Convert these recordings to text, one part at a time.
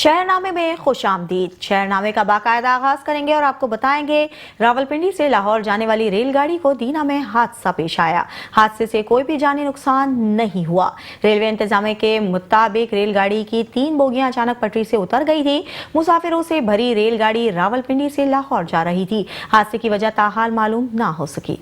शहरनामे में खुशामदीद। शहरनामे का बाकायदा आगाज करेंगे और आपको बताएंगे रावलपिंडी से लाहौर जाने वाली रेलगाड़ी को दीना में हादसा पेश आया। हादसे से कोई भी जानी नुकसान नहीं हुआ। रेलवे इंतजामिया के मुताबिक रेलगाड़ी की 3 बोगियां अचानक पटरी से उतर गई थी। मुसाफिरों से भरी रेलगाड़ी रावलपिंडी से लाहौर जा रही थी। हादसे की वजह ताहाल मालूम ना हो सकी।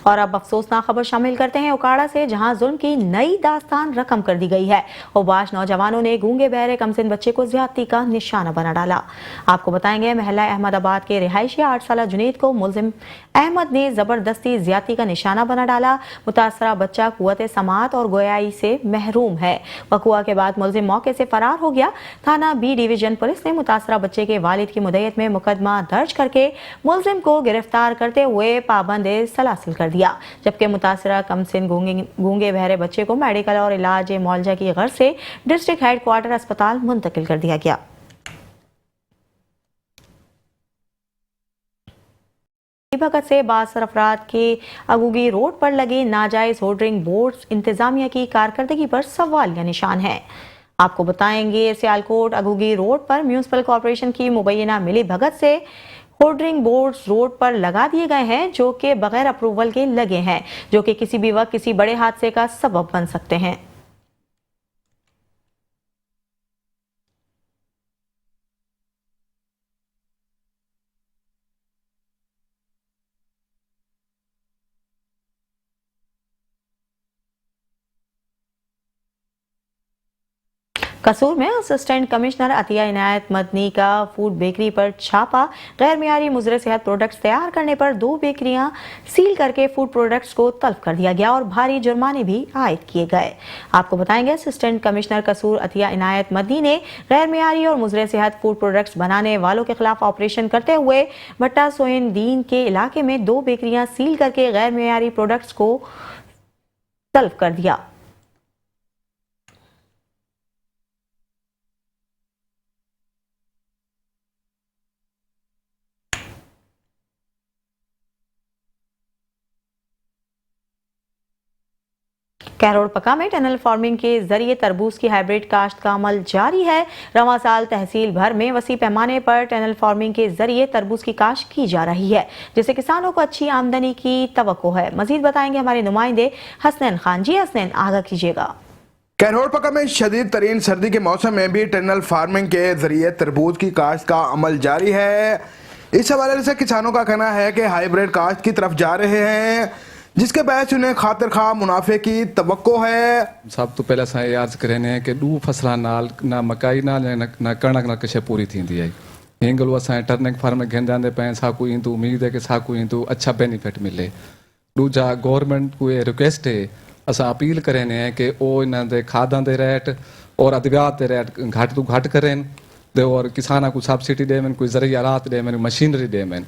और अब अफसोसनाक खबर शामिल करते हैं उकाड़ा से, जहां जुल्म की नई दास्तान रकम कर दी गई है। औबाश नौजवानों ने गूंगे बहरे कमसिन बच्चे को ज्यादती का निशाना बना डाला। आपको बताएंगे महल्ला अहमदाबाद के रिहायशी 8 साल जुनैद को मुलजिम अहमद ने जबरदस्ती ज्यादती का निशाना बना डाला। मुतासरा बच्चा कुव्वत समात और गोयाई से महरूम है। वकुआ के बाद मुलजिम मौके से फरार हो गया। थाना बी डिवीजन पुलिस ने मुतासरा बच्चे के वालिद की मुद्दत में मुकदमा दर्ज करके मुलजिम को गिरफ्तार करते हुए पाबंद सलासिल कर दिया, जबकि मुतासरा कमसिन गूंगे बहरे बच्चे को मेडिकल और इलाज मौलजा की गर्ज से डिस्ट्रिक्ट हेडक्वार्टर अस्पताल मुंतकिल कर दिया गया। भगत से बासर अफराद के अगुगी रोड पर लगे नाजायज होर्डिंग बोर्ड्स इंतजामिया की कारकर्दगी पर सवालिया निशान है। आपको बताएंगे सियालकोट अगुगी रोड पर म्यूनिसिपल कॉर्पोरेशन की मुबैना मिली भगत से होर्डिंग बोर्ड्स रोड पर लगा दिए गए हैं, जो कि बगैर अप्रूवल के लगे हैं, जो कि किसी भी वक्त किसी बड़े हादसे का सबब बन सकते हैं। कसूर में असिस्टेंट कमिश्नर अतिया इनायत मदनी का फूड बेकरी पर छापा। गैर मियारी मुजरे सेहत प्रोडक्ट्स तैयार करने पर 2 बेकरियां सील करके फूड प्रोडक्ट्स को तल्फ कर दिया गया और भारी जुर्माने भी आयद किए गए। आपको बताएंगे असिस्टेंट कमिश्नर कसूर अतिया इनायत मदनी ने गैर मियारी और मुजरे सेहत फूड प्रोडक्ट्स बनाने वालों के खिलाफ ऑपरेशन करते हुए भट्टा सोइन दीन के इलाके में 2 बेकरियां सील करके गैर मियारी प्रोडक्ट्स को तल्फ कर दिया। कैरोड़ पका में टनल फार्मिंग के जरिए तरबूज की हाइब्रिड काश्त का अमल जारी है। रवां साल तहसील भर में वसी पैमाने पर टनल फार्मिंग के जरिए तरबूज की काश्त की जा रही है, जिससे किसानों को अच्छी आमदनी की तवक्को है। मजीद बताएंगे हमारे नुमाइंदे हसनैन खान। जी हसनैन, आगाह कीजिएगा। कैरोड़ पका में शदीद तरीन सर्दी के मौसम में भी टनल फार्मिंग के जरिए तरबूज की काश्त का अमल जारी है। इस हवाले से किसानों का कहना है कि हाइब्रिड काश्त की तरफ जा रहे हैं, जिसके बायस उन्हें खातिर खा मुनाफे की तवक्को है। सब तो पहले असां याद करें कि 2 फसलां नाल ना मकाई नाल ना कणक ना कुछ पूरी थींदी है। हिन गलो असां टर्निंग फार्म में घेंदांदे पे साकू ईंदू, उम्मीद है कि साकू ईंदू अच्छा बेनिफिट मिले। दूजा गवर्नमेंट को ये रिक्वेस्ट है, असां अपील करें हैं कि वो इन्हां दे खादां दे रेट और अद्वियात दे रेट घट तो घट करें दे और किसानां को सब्सिडी देवन, कोई ज़रियात देवन, मशीनरी देवन,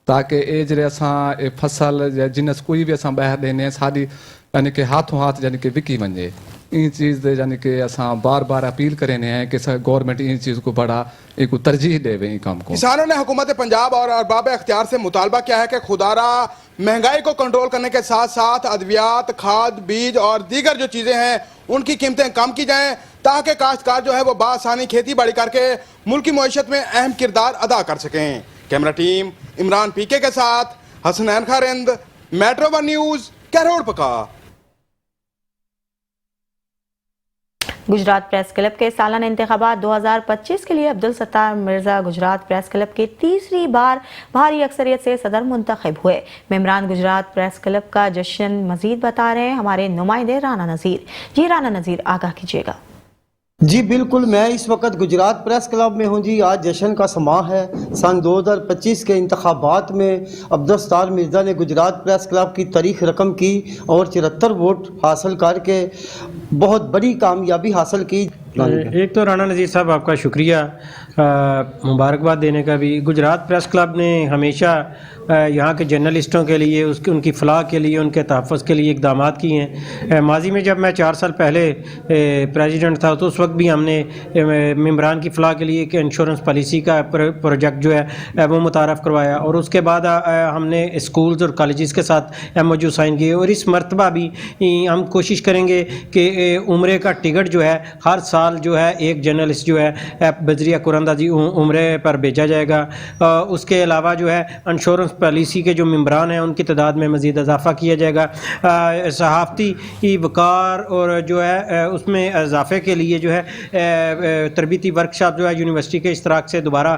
ताकि ए जरे असां फसल या जिनस कोई भी असां ॿाहिरि ॾिने साड़ी यानी कि हाथों हाथ यानी कि विकी वञे। इन चीज़ दे यानी कि असां बार बार अपील करें हैं कि गवर्नमेंट इन चीज़ को बड़ा एक तरजीह देवे इन काम को। किसानों ने हुकूमत पंजाब और अरबाब अख्तियार से मुतालबा किया है कि खुदारा महंगाई को कंट्रोल करने के साथ साथ अद्वियात, खाद, बीज और दीगर जो चीजें हैं उनकी कीमतें कम की जाएं, ताकि काश्तकार जो है वो बासानी खेती बाड़ी करके मुल्क की मईशत में अहम किरदार अदा कर सकें। कैमरा टीम इमरान पीके के साथ हसनैन खारिंद, मेट्रो 1 न्यूज, कैरोड़ पका। गुजरात प्रेस क्लब के सालाना इंतखाबात 2025 के लिए अब्दुल सत्तार मिर्जा गुजरात प्रेस क्लब के तीसरी बार भारी अक्सरियत से सदर मुंतखब हुए। मेम्बरान गुजरात प्रेस क्लब का जश्न मजीद बता रहे हैं हमारे नुमाइंदे राना नज़ीर। जी राना नज़ीर, आगाह कीजिएगा। जी बिल्कुल, मैं इस वक्त गुजरात प्रेस क्लब में हूँ जी। आज जश्न का समा है। सन 2025 के इंतखाबात में अब्दुल सत्तार मिर्ज़ा ने गुजरात प्रेस क्लब की तारीख रकम की और 74 वोट हासिल करके बहुत बड़ी कामयाबी हासिल की। एक तो राणा नज़ीर साहब आपका शुक्रिया मुबारकबाद देने का भी। गुजरात प्रेस क्लब ने हमेशा यहाँ के जर्नलिस्टों के लिए उनकी फ़लाह के लिए, उनके तहफ़्फ़ुज़ के लिए इक़दाम किए हैं। माजी में जब मैं 4 साल पहले प्रेसिडेंट था तो उस वक्त भी हमने मेंबरान की फ़लाह के लिए एक इंश्योरेंस पॉलिसी का प्रोजेक्ट जो है वो मुतारफ़ करवाया, और उसके बाद हमने स्कूल्स और कॉलेजेस के साथ MOU साइन किए। और इस मरतबा भी हम कोशिश करेंगे कि उम्रे का टिकट जो है हर साल जो है एक जर्नलिस्ट जो है बजरिया कुरंदाजी उम्रे पर भेजा जाएगा। उसके अलावा जो है इंश्योरेंस पॉलिसी के जो मेंबरान हैं उनकी तादाद में मज़ीद इजाफ़ा किया जाएगा। सहाफ़ती वक़ार और जो है उसमें इजाफ़े के लिए जो है तरबीती वर्कशॉप जो है यूनिवर्सिटी के इश्तराक से दोबारा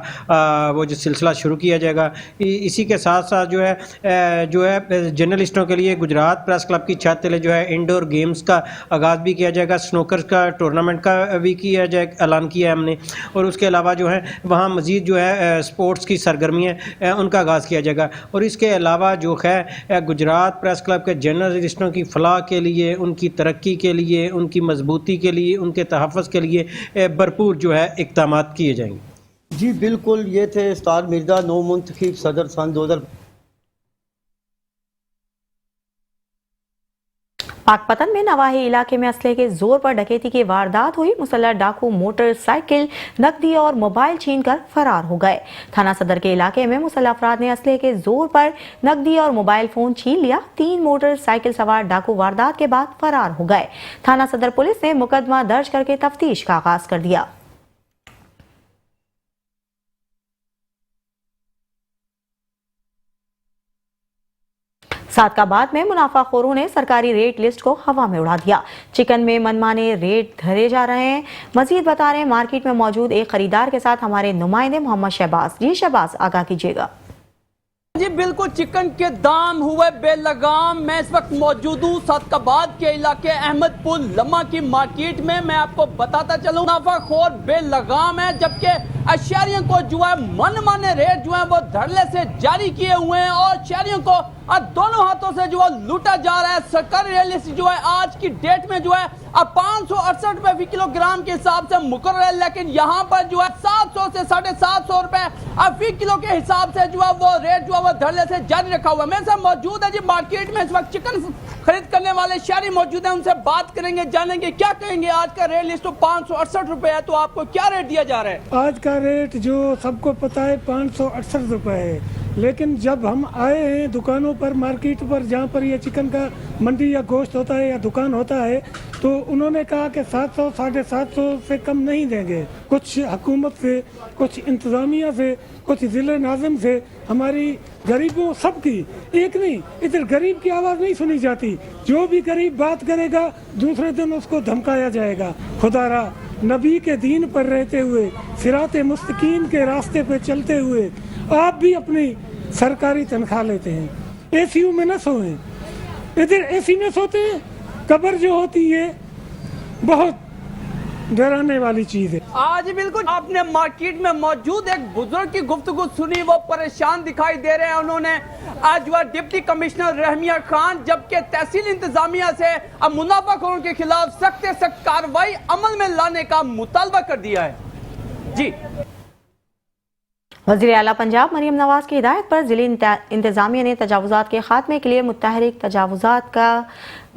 वो जो सिलसिला शुरू किया जाएगा। इसी के साथ साथ जो है जर्नलिस्टों के लिए गुजरात प्रेस क्लब की छत तले जो है इंडोर गेम्स का आगाज़ भी किया जाएगा, स्नूकर का टूर्नामेंट का भी किया जाए, ऐलान किया है हमने। और उसके अलावा जो है वहाँ मज़ीद जो है स्पोर्ट्स की सरगर्मियाँ उनका आगाज़ किया जाएगा। और इसके अलावा जो है गुजरात प्रेस क्लब के जर्नलिस्टों की फ़लाह के लिए, उनकी तरक्की के लिए, उनकी मजबूती के लिए, उनके तहफ़्फ़ुज़ के लिए भरपूर जो है इक़दाम किए जाएंगे। जी बिल्कुल, ये थे स्टार मिर्ज़ा नौ मुंतखब सदर सन 2000। पाकपतन में नवाही इलाके में असले के जोर पर डकैती की वारदात हुई। मुसल्लह डाकू मोटरसाइकिल, नकदी और मोबाइल छीनकर फरार हो गए। थाना सदर के इलाके में मुसल्लह अफराद ने असले के जोर पर नकदी और मोबाइल फोन छीन लिया। 3 मोटरसाइकिल सवार डाकू वारदात के बाद फरार हो गए। थाना सदर पुलिस ने मुकदमा दर्ज करके तफ्तीश का आगाज कर दिया। सादकाबाद में मुनाफाखोरों ने सरकारी रेट लिस्ट को हवा में उड़ा दिया। चिकन में मनमाने रेट धरे जा रहे हैं। मजीद बता रहे हैं मार्केट में मौजूद एक खरीदार के साथ हमारे नुमाइंदे मोहम्मद शहबाज। जी शहबाज, आगाह कीजिएगा। जी बिल्कुल, चिकन के दाम हुए बेलगाम। मैं इस वक्त मौजूद हूँ सादकाबाद के इलाके अहमदपुर लम्मा की मार्केट में। मैं आपको बताता चलूँ, मुनाफाखोर बेलगाम है, जबकि शहरियों को जो है मनमाने रेट जो है वो धड़ल्ले से जारी किए हुए हैं और शहरियों को दोनों हाथों से जो है लूटा जा रहा है। सरकारी रेट लिस्ट जो है आज की डेट में जो है 568 रुपए फी किलोग्राम के हिसाब से मुकर्रर है, लेकिन यहाँ पर जो है 700 से 750 रुपए फी किलो के हिसाब से जो है वो रेट जो है वो धड़ल्ले से जारी रखा हुआ है। मेरे साथ मौजूद है जी मार्केट में इस वक्त चिकन खरीद करने वाले शहरी मौजूद है, उनसे बात करेंगे, जानेंगे क्या कहेंगे। आज का रेट लिस्ट तो 568 रुपए है, तो आपको क्या रेट दिया जा रहा है? आज का रेट जो सबको पता है 568 रुपए है, लेकिन जब हम आए हैं दुकानों पर, मार्केट पर, जहाँ पर ये चिकन का मंडी या गोश्त होता है या दुकान होता है, तो उन्होंने कहा कि 700 750 से कम नहीं देंगे। कुछ हुकूमत से, कुछ इंतज़ामिया से, कुछ ज़िले नाज़िम से, हमारी गरीबों सबकी एक नहीं, इधर गरीब की आवाज़ नहीं सुनी जाती। जो भी गरीब बात करेगा दूसरे दिन उसको धमकाया जाएगा। खुदारा नबी के दीन पर रहते हुए, सिराते मुस्तकीम के रास्ते पे चलते हुए आप भी अपनी सरकारी तनख्वाह लेते हैं, एसीयू में न सोएं। इधर एसी में सोते हैं। कब्र जो होती है बहुत डराने वाली चीज है। आज बिल्कुल आपने मार्केट में मौजूद एक बुजुर्ग की गुफ्तगू सुनी, वो परेशान दिखाई दे रहे हैं। उन्होंने आज वह डिप्टी कमिश्नर रहमिया खान, जबकि तहसील इंतजामिया से अब मुनाफाखोरों के खिलाफ सख्त से सख्त कार्रवाई अमल में लाने का मुतालबा कर दिया है। जी, वज़ीर आला पंजाब मरियम नवाज की हिदायत पर ज़िली इंतज़ामिया ने तजावुज़ात के खात्मे के लिए मुतहरिक तजावुज़ात का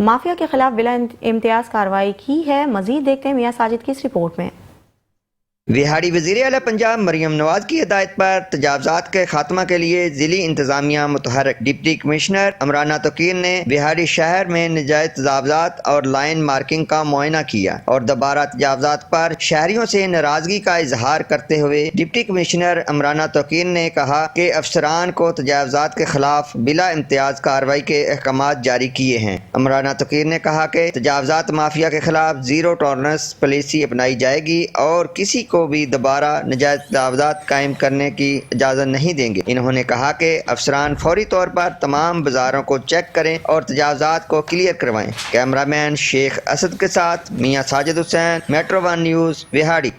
माफिया के खिलाफ बिला इम्तियाज़ कार्रवाई की है। मज़ीद देखते हैं मियाँ साजिद की इस रिपोर्ट में। बिहाड़ी वज़ीर आला पंजाब मरियम नवाज की हिदायत पर तजावुज़ात के खात्मा के लिए ज़िली इंतज़ामिया मुतहरक डिप्टी कमिश्नर अमराना तोकीर ने बिहाड़ी शहर में नजायज़ तजावुज़ात और लाइन मार्किंग का मुआयना किया और दोबारा तजावुज़ात पर शहरियों से नाराज़गी का इजहार करते हुए डिप्टी कमिश्नर अमराना तोकीर ने कहा कि अफसरान को तजावुज़ात के खिलाफ बिला इम्तियाज़ कार्रवाई के अहकामात जारी किए हैं। अमराना तोकीर ने कहा कि तजावुज़ात माफिया के खिलाफ ज़ीरो टॉलरेंस पॉलिसी अपनाई जाएगी और किसी को भी दोबारा नजायज़ तजावुज़ात कायम करने की इजाज़त नहीं देंगे। इन्होंने कहा कि अफसरान फौरी तौर पर तमाम बाज़ारों को चेक करें और तजावुज़ात को क्लियर करवाएं। कैमरामैन शेख असद के साथ मियाँ साजिद हुसैन, मेट्रो 1 न्यूज़, बिहाड़ी।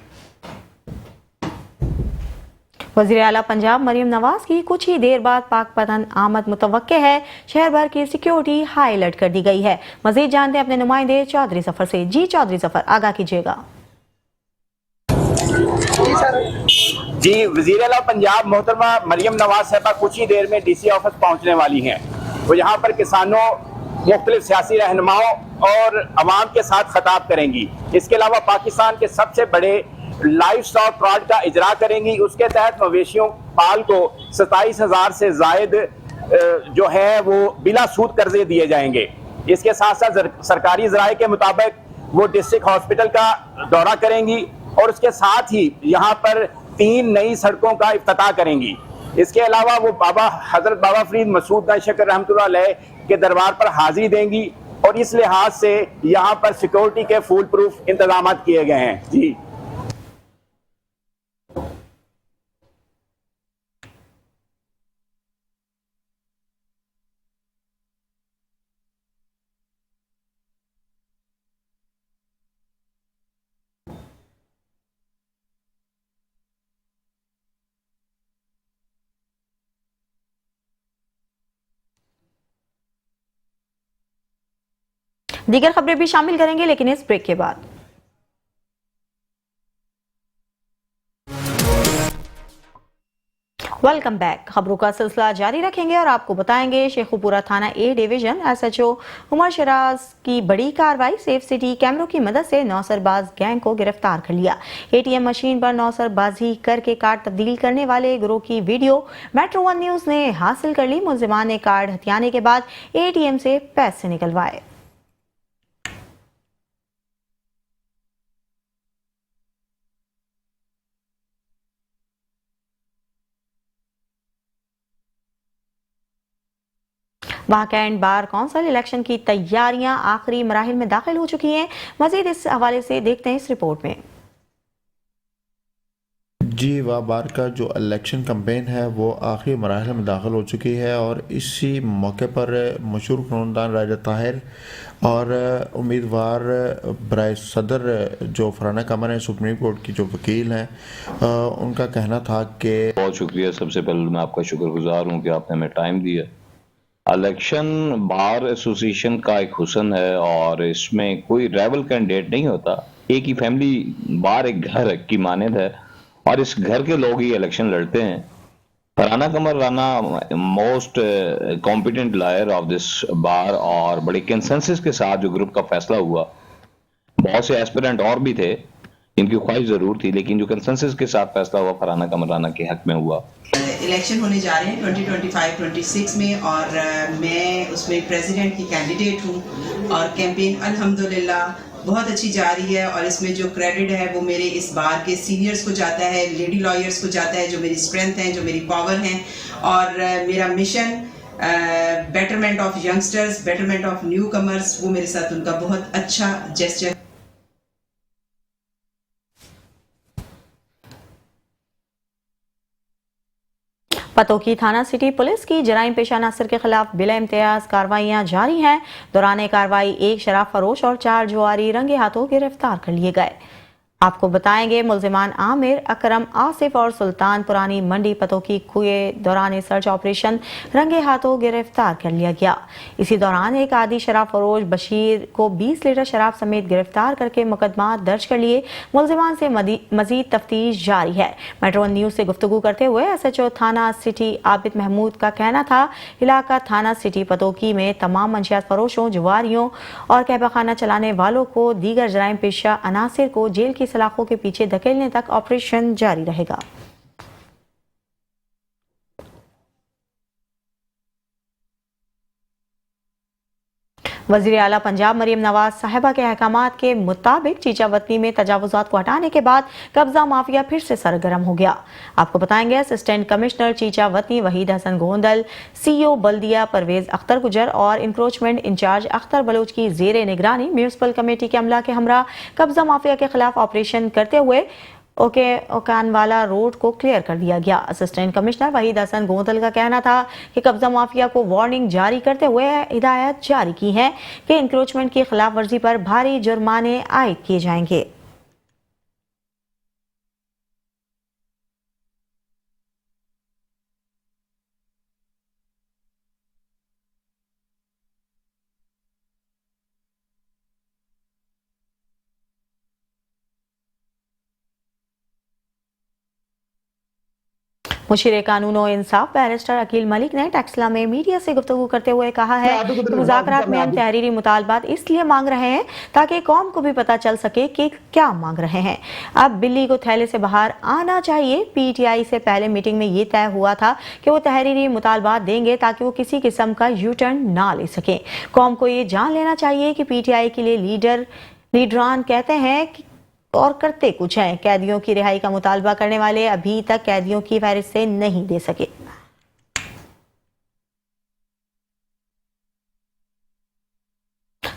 वज़ीर आला पंजाब मरियम नवाज की कुछ ही देर बाद पाकपतन आमद मुतवक्के है। शहर भर की सिक्योरिटी हाई अलर्ट कर दी गई है। मज़ीद जानते हैं अपने नुमाइंदे चौधरी सफर से। जी चौधरी सफर, आगाह कीजिएगा। जी, वज़ीर आला पंजाब मोहतरमा मरियम नवाज साहबा कुछ ही देर में DC ऑफिस पहुंचने वाली हैं। वो यहाँ पर किसानों, मुख्तलिफ सियासी रहनुमाओं और अवाम के साथ खिताब करेंगी। इसके अलावा पाकिस्तान के सबसे बड़े लाइफ स्टॉक प्रोजेक्ट का इजरा करेंगी। उसके तहत मवेशियों पाल को 27,000 से जायद जो है वो बिला सूद कर्जे दिए जाएंगे। इसके साथ साथ सरकारी ज़राए के मुताबिक वो डिस्ट्रिक्ट हॉस्पिटल का दौरा करेंगी और उसके साथ ही यहाँ पर 3 नई सड़कों का इफ्तिताह करेंगी। इसके अलावा वो हजरत बाबा फरीद मसूद शकर रहमतुल्लाह अलैह के दरबार पर हाजिरी देंगी और इस लिहाज से यहाँ पर सिक्योरिटी के फुल प्रूफ इंतजाम किए गए हैं। जी, दीगर खबरें भी शामिल करेंगे, लेकिन इस ब्रेक के बाद। Welcome back. खबरों का सिलसिला जारी रखेंगे और आपको बताएंगे शेखुपुरा थाना A division SHO Umar Sharaj की बड़ी कार्रवाई। सेफ सिटी कैमरों की मदद से नौसरबाज गैंग को गिरफ्तार कर लिया। ATM मशीन पर नौसरबाजी करके कार्ड तब्दील करने वाले गिरोह की वीडियो मेट्रो 1 न्यूज ने हासिल कर ली। मुलजिमान ने कार्ड हथियाने के बाद ATM से पैसे निकलवाए। वहाँ कैंट बार कौंसिल इलेक्शन की तैयारियां आखिरी मराहिल में दाखिल हो चुकी हैं। मजीद इस हवाले से देखते हैं इस रिपोर्ट में। जी, वाह बार का जो इलेक्शन कैंपेन है वो आखिरी मराहल में दाखिल हो चुकी है और इसी मौके पर मशहूर ख़ानदान राजा ताहिर और उम्मीदवार बराए सदर जो फराना कमर हैं, सुप्रीम कोर्ट की जो वकील हैं, उनका कहना था कि बहुत शुक्रिया। सबसे पहले मैं आपका शुक्रगुजार हूँ कि आपने हमें टाइम दिया। इलेक्शन बार एसोसिएशन का एक हुस्न है और इसमें कोई राइवल कैंडिडेट नहीं होता। एक ही फैमिली बार एक घर की मानद है और इस घर के लोग ही इलेक्शन लड़ते हैं। Farana Qamar Rana most competent lawyer of this bar और बड़े कंसेंसस के साथ जो ग्रुप का फैसला हुआ, बहुत से एस्पिरेंट और भी थे, इनकी ख्वाहिश जरूर थी, लेकिन जो कंसेंसस के साथ फैसला हुआ फराना कमर राना के हक में हुआ। इलेक्शन होने जा रहे हैं 2025-26 में और मैं उसमें प्रेसिडेंट की कैंडिडेट हूँ और कैंपेन अल्हम्दुलिल्लाह बहुत अच्छी जा रही है और इसमें जो क्रेडिट है वो मेरे इस बार के सीनियर्स को जाता है, लेडी लॉयर्स को जाता है, जो मेरी स्ट्रेंथ है, जो मेरी पावर है और मेरा mission betterment of youngsters, betterment of new commerce, वो मेरे साथ उनका बहुत अच्छा जेस्चर। पतोकी थाना सिटी पुलिस की जराइम पेशा अनासर के खिलाफ बिला इम्तियाज कार्रवाइयां जारी हैं। दौरान कार्रवाई एक शराब फरोश और 4 जुआरी रंगे हाथों गिरफ्तार कर लिए गए। आपको बताएंगे मुलजिमान आमिर, अकरम, आसिफ और सुल्तान पुरानी मंडी पतोकी के दौरान सर्च ऑपरेशन रंगे हाथों गिरफ्तार कर लिया गया। इसी दौरान एक आदि शराब फरोश बशीर को 20 लीटर शराब समेत गिरफ्तार करके मुकदमा दर्ज कर लिए। मुलजिमान से मजीद तफ्तीश जारी है। मेट्रो 1 न्यूज से गुफ्तगू करते हुए SHO थाना सिटी आबिद महमूद का कहना था, इलाका थाना सिटी पतोकी में तमाम मंशियात फरोशों, जुआरियों और कहबाखाना चलाने वालों को दीगर जराइम पेशा अनासिर को जेल की सलाखों के पीछे धकेलने तक ऑपरेशन जारी रहेगा। वज़ीर आला पंजाब मरियम नवाज साहिबा के अहकामात के मुताबिक चीचावतनी में तजावुजात को हटाने के बाद कब्जा माफिया फिर से सरगर्म हो गया। आपको बताएंगे assistant commissioner Chichawatni Waheed Hasan Gondal, CO बल्दिया परवेज अख्तर गुजर और इंक्रोचमेंट इंचार्ज अख्तर बलोच की जेर निगरानी म्यूनसिपल कमेटी के अमला के हमरा कब्जा माफिया के खिलाफ ऑपरेशन करते हुए ओकानवाला रोड को क्लियर कर दिया गया। असिस्टेंट कमिश्नर वहीद हसन गोंदल का कहना था कि कब्जा माफिया को वार्निंग जारी करते हुए हिदायत जारी की है कि इंक्रोचमेंट की खिलाफ वर्जी पर भारी जुर्माने आयद किए जाएंगे। मुशीर कानून और इंसाफ बैरिस्टर अकील मलिक ने टेक्सला में मीडिया से गुफ्तगू करते हुए कहा है कि मुज़ाकरात में हम तहरीरी मुतालबात इसलिए मांग रहे हैं ताकि कौम को भी पता चल सके कि क्या मांग रहे हैं। अब बिल्ली को थैले से बाहर आना चाहिए। पीटीआई से पहले मीटिंग में ये तय हुआ था कि वो तहरीरी मुतालबात देंगे ताकि वो किसी किस्म का यू टर्न ना ले सके। कौम को ये जान लेना चाहिए कि पीटीआई के लिए लीडरान कहते हैं और करते कुछ हैं। कैदियों की रिहाई का मुतालबा करने वाले अभी तक कैदियों की फहरिस्त नहीं दे सके।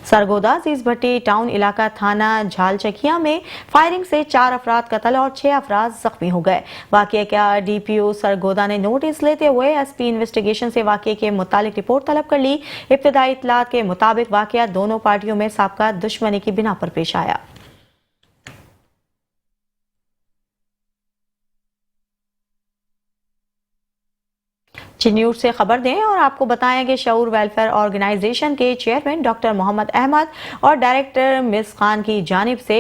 सरगोदा अजीज भट्टी टाउन इलाका थाना झालचकिया में फायरिंग से 4 अफराद कत्ल और 6 अफराद जख्मी हो गए। वाकये का डीपीओ सरगोदा ने नोटिस लेते हुए एसपी इन्वेस्टिगेशन से वाकये के मुतालिक रिपोर्ट तलब कर ली। इब्तदाई इत्तलात के मुताबिक वाकया दोनों पार्टियों में साबका दुश्मनी की बिना पर पेश आया। न्यूज से खबर दें और आपको बताएं कि शऊर वेलफेयर ऑर्गेनाइजेशन के चेयरमैन डॉक्टर मोहम्मद अहमद और डायरेक्टर मिस खान की जानिब से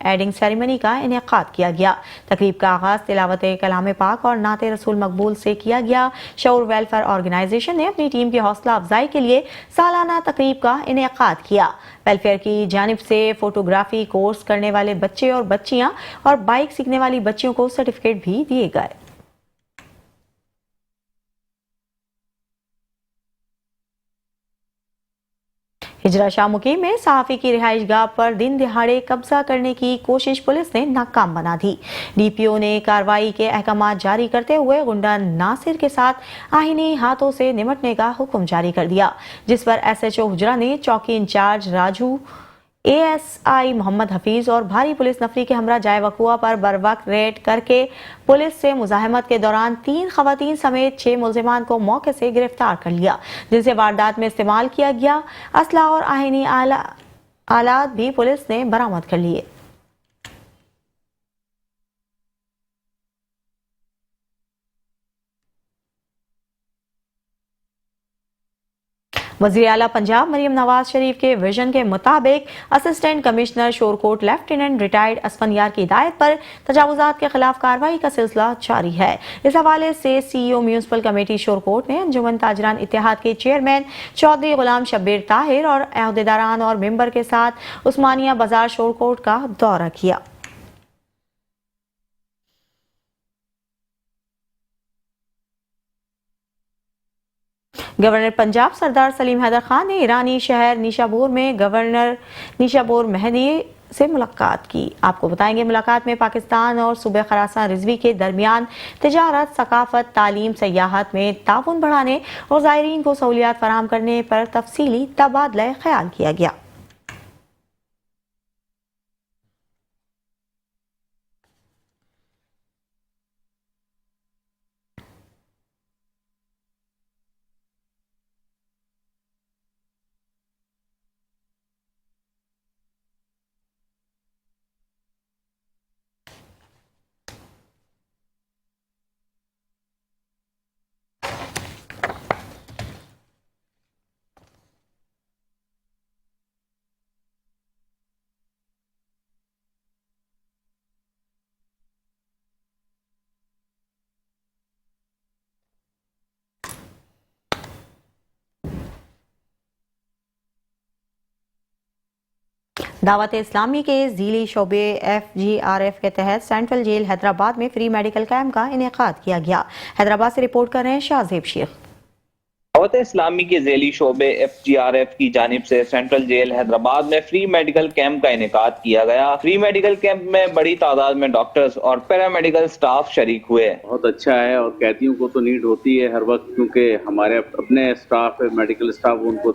एडिंग सेरेमनी का इनेकाद किया गया। तकरीब का आगाज तिलावत कलाम पाक और नाते रसूल मकबूल से किया गया। शऊर वेलफेयर ऑर्गेनाइजेशन ने अपनी टीम की हौसला अफजाई के लिए सालाना तकरीब का इनेकाद किया। वेलफेयर की जानिब से फोटोग्राफी कोर्स करने वाले बच्चे और बच्चियां और बाइक सीखने वाली बच्चियों को सर्टिफिकेट भी दिए गए। हिजरा शाह मुकीम में सहाफी की रिहाइश गाह पर दिन दिहाड़े कब्जा करने की कोशिश पुलिस ने नाकाम बना दी। डीपीओ ने कार्रवाई के अहकाम जारी करते हुए गुंडा नासिर के साथ आईनी हाथों से निपटने का हुक्म जारी कर दिया, जिस पर एसएचओ हुजरा ने चौकी इंचार्ज राजू, एएसआई मोहम्मद हफीज और भारी पुलिस नफरी के हमरा जाए वकुआ पर बरवक्त रेड करके पुलिस से मुजाहमत के दौरान 3 खवातीन समेत 6 मुलजिमान को मौके से गिरफ्तार कर लिया, जिनसे वारदात में इस्तेमाल किया गया असला और आईनी आलात भी पुलिस ने बरामद कर लिए। वज़ीर आला पंजाब मरियम नवाज शरीफ के विजन के मुताबिक assistant commissioner Shorkot lieutenant retired असफनियार की हिदायत पर तजावुजात के खिलाफ कार्रवाई का सिलसिला जारी है। इस हवाले से सीईओ म्यूनिसिपल कमेटी शोरकोट ने अंजुमन ताजरान इत्तेहाद के चेयरमैन चौधरी गुलाम शब्बीर ताहिर और अहदेदारान और मेंबर के साथ उस्मानिया बाजार शोरकोट का दौरा किया। गवर्नर पंजाब सरदार सलीम हैदर खान ने ईरानी शहर निशापुर में गवर्नर निशापुर मेहदी से मुलाकात की। आपको बताएंगे मुलाकात में पाकिस्तान और सूबे खरासान रिजवी के दरमियान तिजारत, सकाफत, तालीम, सयाहत में ताउन बढ़ाने और ज़ायरीन को सहूलियात फराहम करने पर तफसीली तबादला ख्याल किया गया। दावत इस्लामी के ज़ीली शोबे FGRF के तहत सेंट्रल जेल हैदराबाद में फ्री मेडिकल कैंप का इनेकाद किया गया। हैदराबाद से रिपोर्ट कर रहे हैं शाहजेब शेख। दावत इस्लामी के ज़ेली शोबे FGRF की जानिब से सेंट्रल जेल हैदराबाद में फ्री मेडिकल कैंप का इनेकाद किया गया। फ्री मेडिकल कैंप में बड़ी तादाद में डॉक्टर्स और पैरामेडिकल स्टाफ शरीक हुए। बहुत अच्छा है और कैदियों को तो नीड होती है हर वक्त, क्योंकि हमारे अपने स्टाफ मेडिकल स्टाफ उनको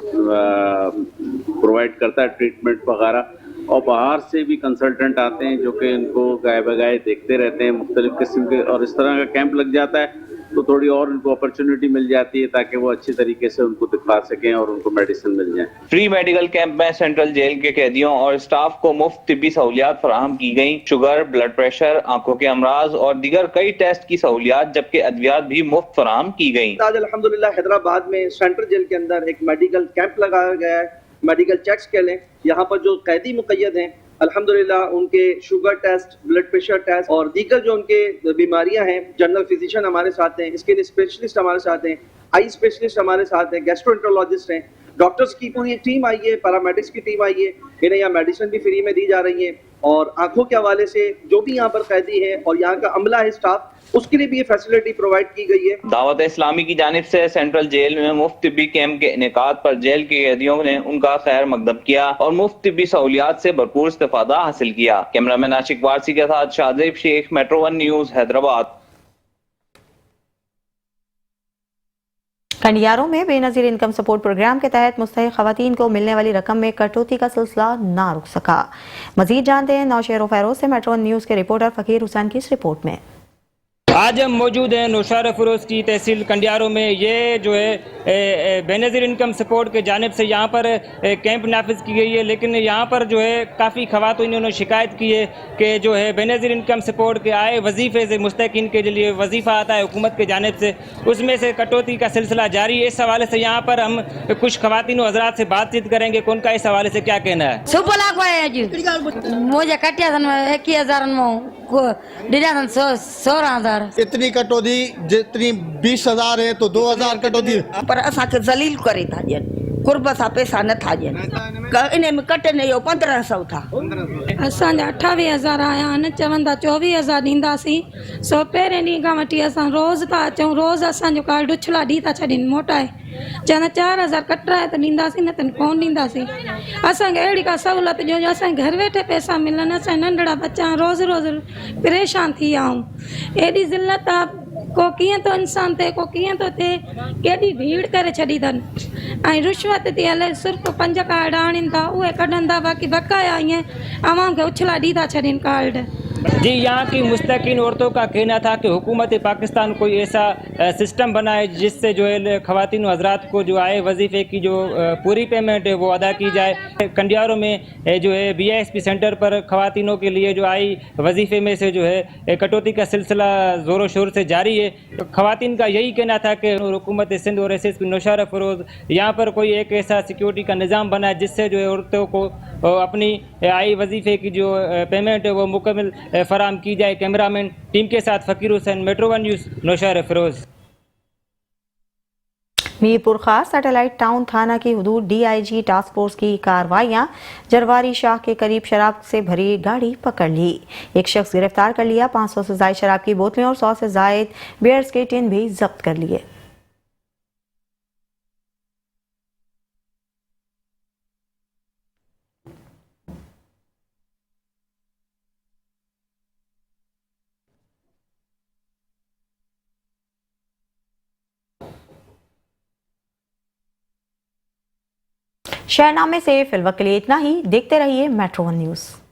प्रोवाइड करता है ट्रीटमेंट वगैरह, और बाहर से भी कंसल्टेंट आते हैं जो कि इनको गाय बगाए देखते रहते हैं मुख्तलिफ किस्म के, और इस तरह का कैंप लग जाता है तो थोड़ी और उनको अपॉर्चुनिटी मिल जाती है ताकि वो अच्छी तरीके से उनको दिखा सकें और उनको मेडिसिन मिल जाए। फ्री मेडिकल कैंप में सेंट्रल जेल के कैदियों और स्टाफ को मुफ्त तिब्बी सहूलियात फराहम की गई। शुगर, ब्लड प्रेशर, आंखों के अमराज और दीगर कई टेस्ट की सहूलियात जबकि अद्वियात भी मुफ्त फराहम की गई। आज अल्हम्दुलिल्लाह हैदराबाद में सेंट्रल जेल के अंदर एक मेडिकल कैंप लगाया गया है, मेडिकल चेक्स के लिए। यहाँ पर जो कैदी मुक़य्यद हैं अल्हम्दुलिल्लाह उनके sugar test, blood pressure test और दीगर जो उनके बीमारियां हैं, जनरल फिजिशियन हमारे साथ हैं, स्किन स्पेशलिस्ट हमारे साथ हैं, आई स्पेशलिस्ट हमारे साथ हैं, गैस्ट्रोएंटरोलॉजिस्ट हैं, डॉक्टर्स की पूरी टीम आई है, पैरामेडिक्स की टीम आई है। इन्हें यहाँ मेडिसिन भी फ्री में दी जा रही है और आंखों के हवाले से जो भी यहाँ पर कैदी है और यहाँ का अमला है, स्टाफ, उसके लिए भी ये फैसिलिटी प्रोवाइड की गई है। दावत इस्लामी की जानिब से सेंट्रल जेल में मुफ्त तिब्बी कैंप के इनेकाद पर जेल के कैदियों ने उनका खैर मकदम किया और मुफ्त तिब्बी सहूलियात से भरपूर इस्तेफादा हासिल किया। कैमरामैन आशिक वारसी के साथ शाहजेब शेख, मेट्रो 1 न्यूज, हैदराबाद। कंडियारों में बेनजीर इनकम सपोर्ट प्रोग्राम के तहत मुस्तहिक खवातीन को मिलने वाली रकम में कटौती का सिलसिला ना रुक सका। मजीद जानते हैं नौशेर फैरोज से मेट्रो 1 न्यूज के रिपोर्टर फकीर हुसैन की इस रिपोर्ट में। आज हम मौजूद हैं नौशार फरोज की तहसील कंडियारों में। ये जो है बेनज़ीर इनकम सपोर्ट के जानिब से यहाँ पर कैंप नाफिज की गई है, लेकिन यहाँ पर जो है काफ़ी खवातीन इन्होंने शिकायत की है कि जो है बेनज़ीर इनकम सपोर्ट के आए वजीफ़े से मुस्तकिन के लिए वजीफ़ा आता है हुकूमत के जानिब से, उसमें से कटौती का सिलसिला जारी है। इस हवाले से यहाँ पर हम कुछ खवातीन और हज़रात से बातचीत करेंगे कि उनका इस हवाले से क्या कहना है। मुझे कटिया 16,000 इतनी कटौती जितनी 20,000 है तो 2,000 कटौती पर असांखे ज़लील करे था ॾियनि, कुर्ब सां पैसा नथा ॾियनि, इन में कटे न इहो 1500 था। असांजा 28,000 आया आहिनि, चवंदा 24,000 ॾींदासीं। सो पहिरें ॾींहं खां वठी असां रोज़ था अचूं, रोज़ असांजो कार्ड उछला ॾी था छॾनि मोटाए, चवंदा 4,000 कटराए त ॾींदासीं, न त कोन ॾींदासीं। असांखे अहिड़ी का सहूलियत ॾियो जो असांखे घर वेठे पैसा मिलनि। असांजा नंढड़ा बच्चा रोज़ रोज़ परेशान थी विया आहियूं। एॾी ज़िल्लत आहे, को कीअं थो इंसान थिए, को कीअं थो थिए, केॾी भीड़ करे छॾी अथनि। ऐं रिश्वत थी हले, सिर्फ़ु 5 कार्ड आणीनि था, उहे कढनि था, बाक़ी बकाया ईअं आवाम खे उछला ॾी था छॾनि कार्ड। जी, यहाँ की मुस्तकिन औरतों का कहना था कि हुकूमत पाकिस्तान कोई ऐसा सिस्टम बनाए जिससे जो है ख़वातीन हज़रात को जो आए वजीफ़े की जो पूरी पेमेंट है वो अदा की जाए। कंडियारों में जो है BISP सेंटर पर ख़वातीनों के लिए जो आई वजीफ़े में से जो है कटौती का सिलसिला ज़ोरों शोर से जारी है। ख़वातीन का यही कहना था कि हुकूमत सिंध और SSP नौशार फरोज़ यहाँ पर कोई एक ऐसा सिक्योरिटी का निज़ाम बनाए जिससे जो है औरतों को अपनी आई वजीफ़े की जो पेमेंट है वो मुकम्मल फराम की जाए। कैमरामैन टीम के साथ Faqir Hussain, metro 1 news, Naushar Feroz. Mirpur Khas satellite town थाना की हुदूद DIG टास्क फोर्स की कार्रवाइयां जरवारी शाह के करीब शराब से भरी गाड़ी पकड़ ली। एक शख्स गिरफ्तार कर लिया। 500 से ज्यादा शराब की बोतलें और 100 से ज्यादा बियर्स के टिन भी जब्त कर लिए। शहरनामे से फिलवक्त के लिए इतना ही। देखते रहिए मेट्रो 1 न्यूज़।